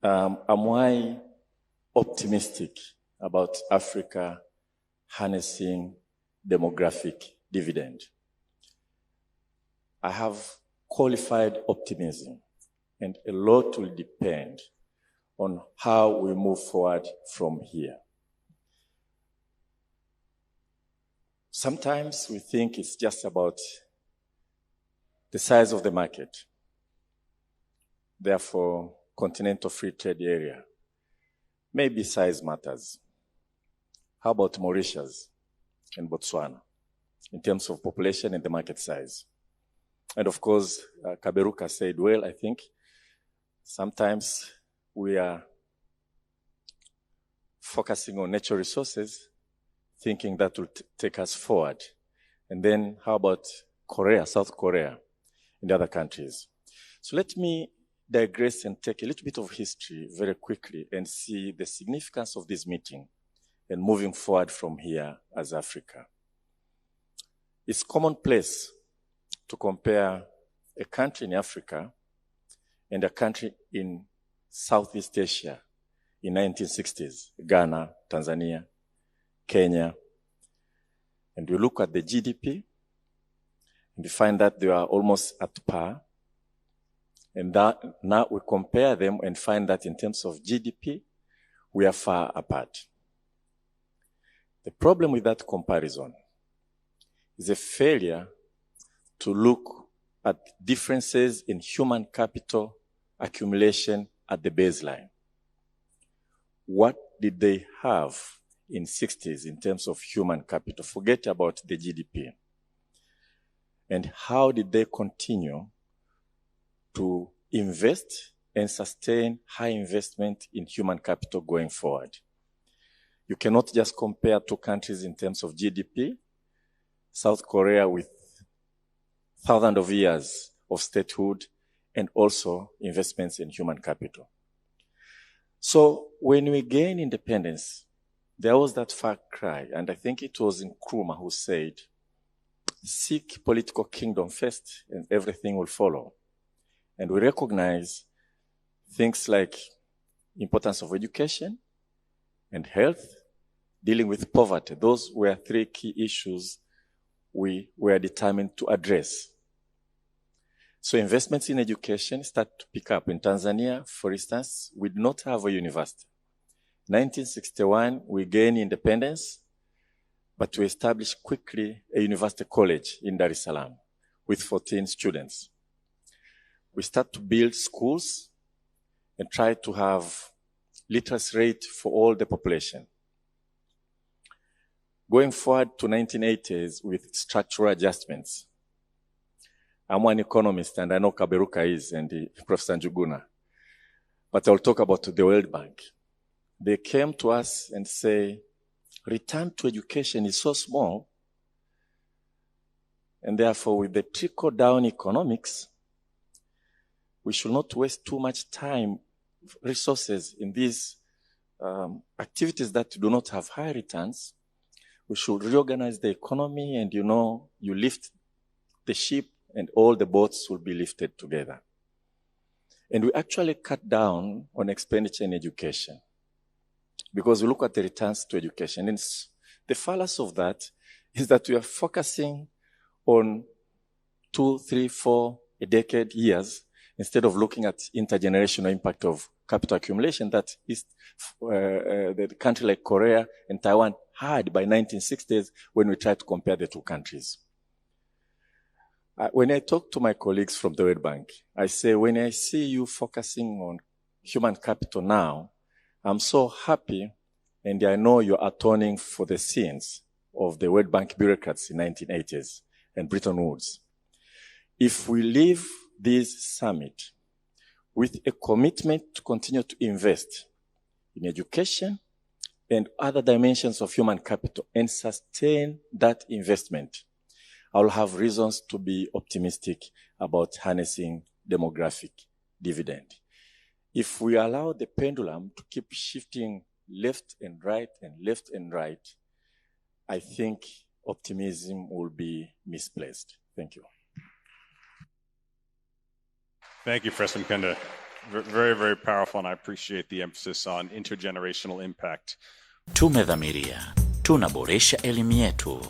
am I optimistic about Africa harnessing demographic dividend? I have qualified optimism, and a lot will depend on how we move forward from here. Sometimes we think it's just about the size of the market. Therefore, continental free trade area. Maybe size matters. How about Mauritius and Botswana in terms of population and the market size? And of course, Kaberuka said, well, I think sometimes we are focusing on natural resources, thinking that will take us forward. And then how about Korea, South Korea, and the other countries? So let me digress and take a little bit of history very quickly and see the significance of this meeting and moving forward from here as Africa. It's commonplace to compare a country in Africa and a country in Southeast Asia in 1960s, Ghana, Tanzania, Kenya. And we look at the GDP and we find that they are almost at par. And that now we compare them and find that in terms of GDP, we are far apart. The problem with that comparison is a failure to look at differences in human capital accumulation at the baseline. What did they have in 60s in terms of human capital? Forget about the GDP. And how did they continue to invest and sustain high investment in human capital going forward? You cannot just compare two countries in terms of GDP. South Korea with thousands of years of statehood and also investments in human capital. So when we gained independence, there was that far cry, and I think it was Nkrumah who said, seek political kingdom first and everything will follow. And we recognize things like importance of education and health, dealing with poverty. Those were three key issues we were determined to address. So investments in education start to pick up. In Tanzania, for instance, we did not have a university. 1961, we gained independence, but we established quickly a university college in Dar es Salaam with 14 students. We start to build schools and try to have literacy rate for all the population. Going forward to 1980s with structural adjustments. I'm an economist and I know Kaberuka is and Professor Njuguna. But I'll talk about the World Bank. They came to us and say, return to education is so small, and therefore with the trickle-down economics, we should not waste too much time, resources in these activities that do not have high returns. We should reorganize the economy and, you lift the ship and all the boats will be lifted together. And we actually cut down on expenditure in education because we look at the returns to education. And the fallacy of that is that we are focusing on 2, 3, 4, a decade, years, instead of looking at intergenerational impact of capital accumulation that is the country like Korea and Taiwan had by 1960s when we tried to compare the two countries. When I talk to my colleagues from the World Bank, I say, when I see you focusing on human capital now, I'm so happy, and I know you're atoning for the sins of the World Bank bureaucrats in 1980s and Bretton Woods. If we leave this summit with a commitment to continue to invest in education and other dimensions of human capital and sustain that investment, I'll have reasons to be optimistic about harnessing demographic dividend. If we allow the pendulum to keep shifting left and right, I think optimism will be misplaced. Thank you. Thank you, Professor Mkenda. Very, very powerful, and I appreciate the emphasis on intergenerational impact. Tumedhamiria, tunaboresha elimu yetu.